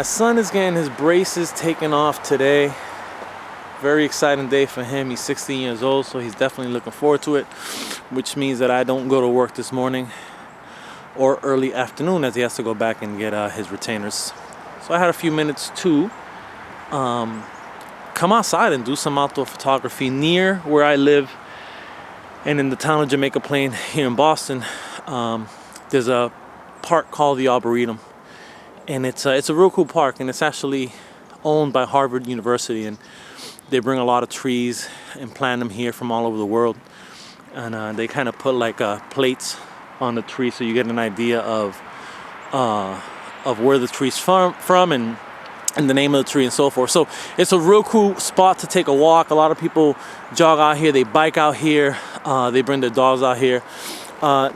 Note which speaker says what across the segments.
Speaker 1: my son is getting his braces taken off today. Very exciting day for him. He's 16 years old, so he's definitely looking forward to it, which means that I don't go to work this morning or early afternoon, as he has to go back and get his retainers. So I had a few minutes to come outside and do some outdoor photography near where I live, and in the town of Jamaica Plain here in Boston. There's a park called the Arboretum, and it's a real cool park, and it's actually owned by Harvard University, and they bring a lot of trees and plant them here from all over the world, and they kind of put like plates on the tree so you get an idea of where the tree's from and the name of the tree and so forth. So it's a real cool spot to take a walk. A lot of people jog out here, they bike out here, they bring their dogs out here.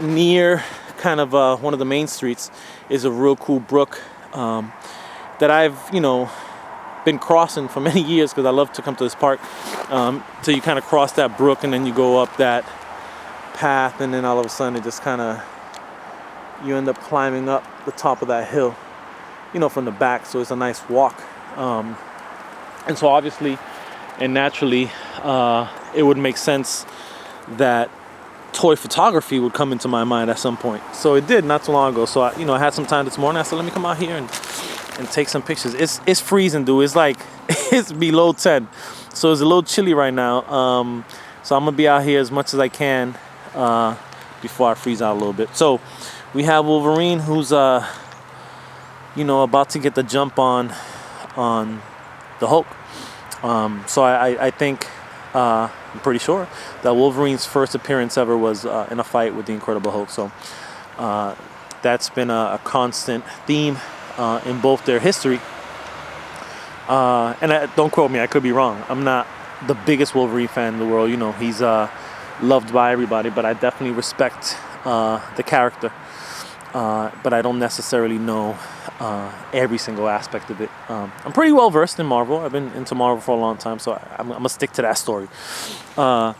Speaker 1: Near kind of one of the main streets is a real cool brook that I've been crossing for many years, because I love to come to this park. So you kind of cross that brook and then you go up that path, and then all of a sudden it just kind of, you end up climbing up the top of that hill, from the back. So it's a nice walk, and so obviously and naturally it would make sense that toy photography would come into my mind at some point. So it did not too long ago. So I had some time this morning. I said, let me come out here and take some pictures. It's freezing, dude. It's like it's below 10, so it's a little chilly right now. So I'm gonna be out here as much as I can before I freeze out a little bit. So we have Wolverine, who's about to get the jump on the Hulk. So I think I'm pretty sure that Wolverine's first appearance ever was in a fight with the Incredible Hulk. So that's been a constant theme in both their history. And don't quote me, I could be wrong. I'm not the biggest Wolverine fan in the world. He's loved by everybody, but I definitely respect the character. But I don't necessarily know every single aspect of it. I'm pretty well versed in Marvel. I've been into Marvel for a long time, so I'm gonna stick to that story. So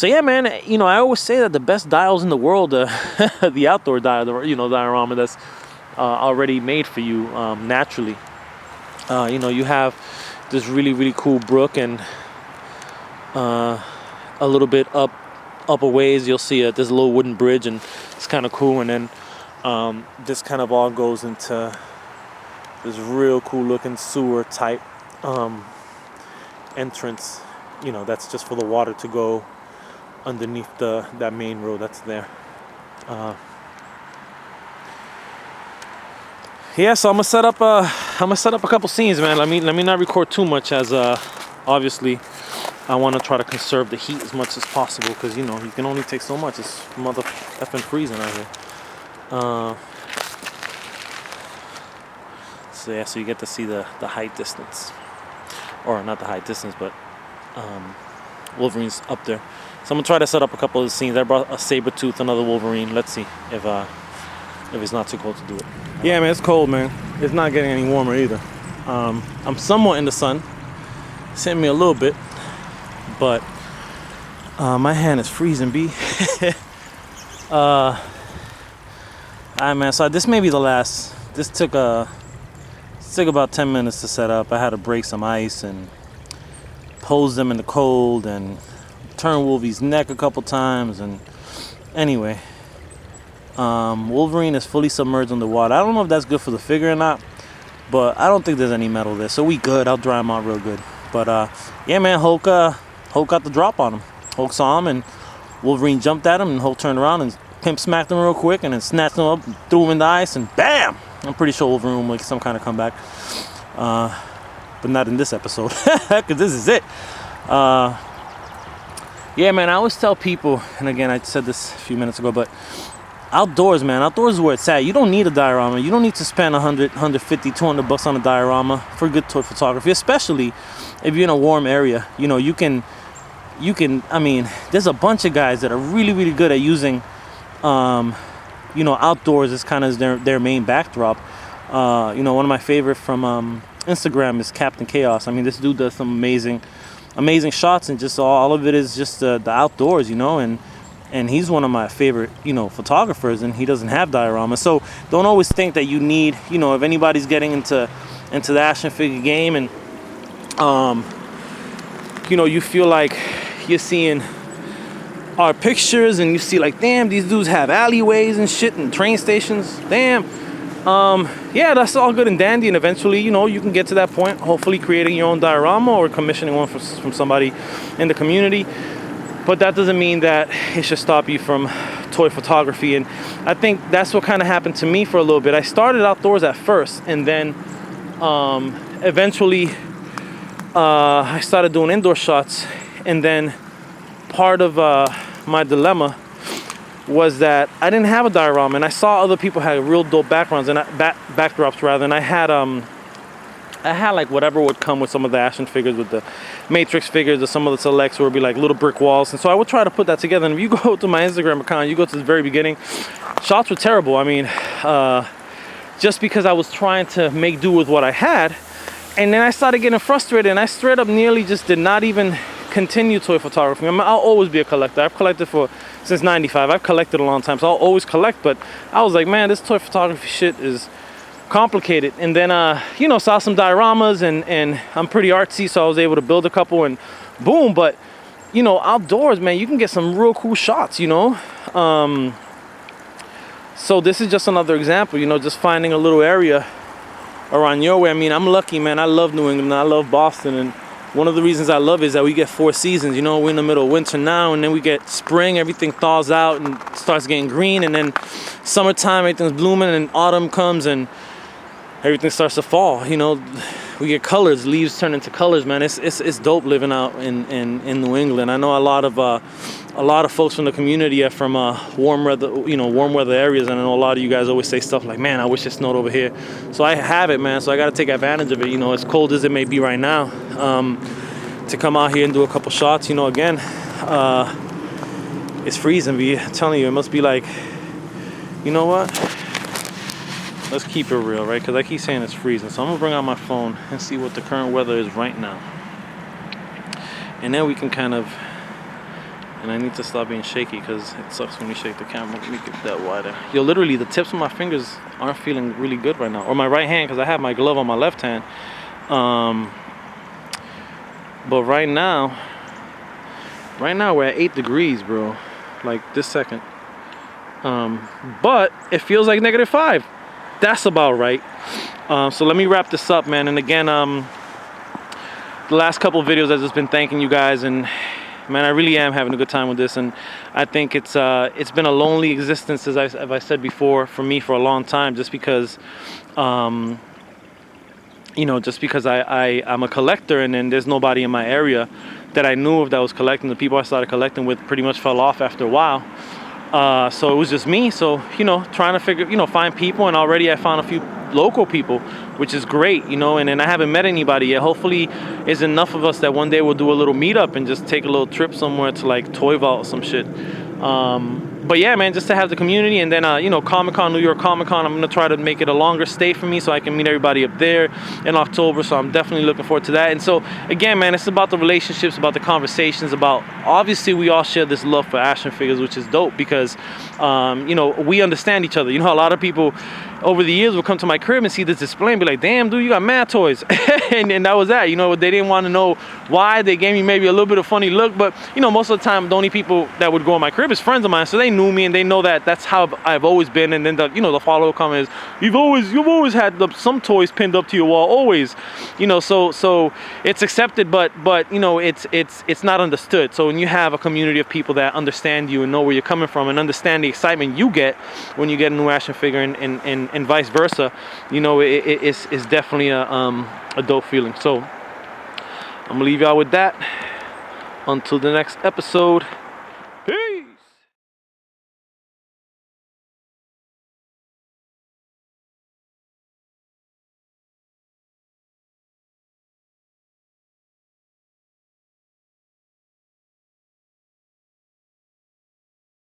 Speaker 1: yeah, man. I always say that the best dials in the world, the outdoor dial, diorama that's already made for you naturally. You have this really cool brook, and a little bit up a ways you'll see this little wooden bridge, and it's kind of cool. And then this kind of all goes into this real cool looking sewer type entrance, that's just for the water to go underneath that main road that's there. Yeah, so I'm gonna set up a couple scenes, man. Let me not record too much, as obviously I want to try to conserve the heat as much as possible, because you can only take so much. It's mother effing freezing out here. So yeah, so you get to see the height distance, or not the height distance, but Wolverine's up there. So I'm gonna try to set up a couple of scenes. I brought a saber-tooth, another Wolverine. Let's see if it's not too cold to do it. Yeah, man, it's cold, man. It's not getting any warmer either. I'm somewhat in the sun. It's hitting me a little bit, but my hand is freezing, B. Alright, man. So this may be the last. This took about 10 minutes to set up. I had to break some ice and pose them in the cold and turn Wolvie's neck a couple times. And anyway, Wolverine is fully submerged underwater. I don't know if that's good for the figure or not, but I don't think there's any metal there, so we good. I'll dry him out real good. But yeah, man, Hulk got the drop on him. Hulk saw him, and Wolverine jumped at him, and Hulk turned around and pimp smacked him real quick, and then snatched him up and threw him in the ice, and bam! I'm pretty sure Wolverine will make some kind of comeback, but not in this episode, because this is it. Yeah, man, I always tell people, and again, I said this a few minutes ago, but outdoors, man, outdoors is where it's at. You don't need a diorama. You don't need to spend 100, 150, 200 bucks on a diorama for good toy photography, especially if you're in a warm area. You can, I mean, there's a bunch of guys that are really good at using, outdoors as kind of their main backdrop. One of my favorite from Instagram is Captain Chaos. I mean, this dude does some amazing shots, and just all of it is just the outdoors, and he's one of my favorite, photographers, and he doesn't have dioramas. So don't always think that you need, if anybody's getting into into the action figure game, and you know, you feel like you're seeing our pictures, and you see like, damn, these dudes have alleyways and shit and train stations. Damn. Yeah, that's all good and dandy, and eventually, you know, you can get to that point, hopefully creating your own diorama or commissioning one from somebody in the community. But that doesn't mean that it should stop you from toy photography. And I think that's what kind of happened to me for a little bit. I started outdoors at first, and then eventually I started doing indoor shots. And then part of my dilemma was that I didn't have a diorama, and I saw other people had real dope backgrounds and backdrops rather, and I had like whatever would come with some of the action figures, with the Matrix figures or some of the selects, where it'd be like little brick walls. And so I would try to put that together. And if you go to my Instagram account, you go to the very beginning, shots were terrible. I mean, just because I was trying to make do with what I had. And then I started getting frustrated, and I straight up nearly just did not even continue toy photography. I mean, I'll always be a collector. I've collected since '95. I've collected a long time, so I'll always collect. But I was like, man, this toy photography shit is complicated. And then you know, saw some dioramas, and I'm pretty artsy, so I was able to build a couple, and boom. But you know, outdoors, man, you can get some real cool shots, you know. So this is just another example, you know, just finding a little area around your way. I mean, I'm lucky, man. I love New England, I love Boston, and one of the reasons I love it is that we get 4 seasons. You know, we're in the middle of winter now, and then we get spring, everything thaws out and starts getting green, and then summertime, everything's blooming, and autumn comes and everything starts to fall. You know, we get colors, leaves turn into colors, man. It's dope living out in New England. I know a lot of folks from the community are from warm weather areas, and I know a lot of you guys always say stuff like, man, I wish it snowed over here. So I have it, man, so I got to take advantage of it, you know, as cold as it may be right now, to come out here and do a couple shots. You know, again, it's freezing, B. I'm telling you, it must be like, you know what? Let's keep it real, right? Because I keep saying it's freezing. So I'm going to bring out my phone and see what the current weather is right now. And then we can kind of... And I need to stop being shaky, because it sucks when you shake the camera. Let me get that wider. Yo, literally, the tips of my fingers aren't feeling really good right now. Or my right hand, because I have my glove on my left hand. But right now we're at 8 degrees, bro. Like, this second. But it feels like -5. That's about right. So let me wrap this up, man. And again, the last couple of videos I've just been thanking you guys, and man, I really am having a good time with this. And I think it's been a lonely existence, as I said before, for me for a long time, just because you know, just because I'm a collector, and then there's nobody in my area that I knew of that was collecting. The people I started collecting with pretty much fell off after a while. So it was just me. So, you know, trying to find people, and already I found a few local people, which is great, you know, and I haven't met anybody yet. Hopefully it's enough of us that one day we'll do a little meetup and just take a little trip somewhere to like Toy Vault or some shit. But yeah, man, just to have the community. And then you know, Comic-Con, New York Comic-Con, I'm gonna try to make it a longer stay for me so I can meet everybody up there in October. So I'm definitely looking forward to that. And so again, man, it's about the relationships, about the conversations, about, obviously we all share this love for action figures, which is dope, because you know, we understand each other. You know, a lot of people over the years will come to my crib and see this display and be like, damn, dude, you got mad toys. and that was that. You know, they didn't want to know why. They gave me maybe a little bit of funny look, but you know, most of the time the only people that would go in my crib is friends of mine, so they knew me and they know that that's how I've always been. And then the follow-up comment is, you've always had some toys pinned up to your wall, always. You know, so it's accepted, but you know, it's not understood. So when you have a community of people that understand you and know where you're coming from and understand the excitement you get when you get a new action figure, and vice versa, you know, it's definitely a dope feeling. So I'm gonna leave y'all with that until the next episode.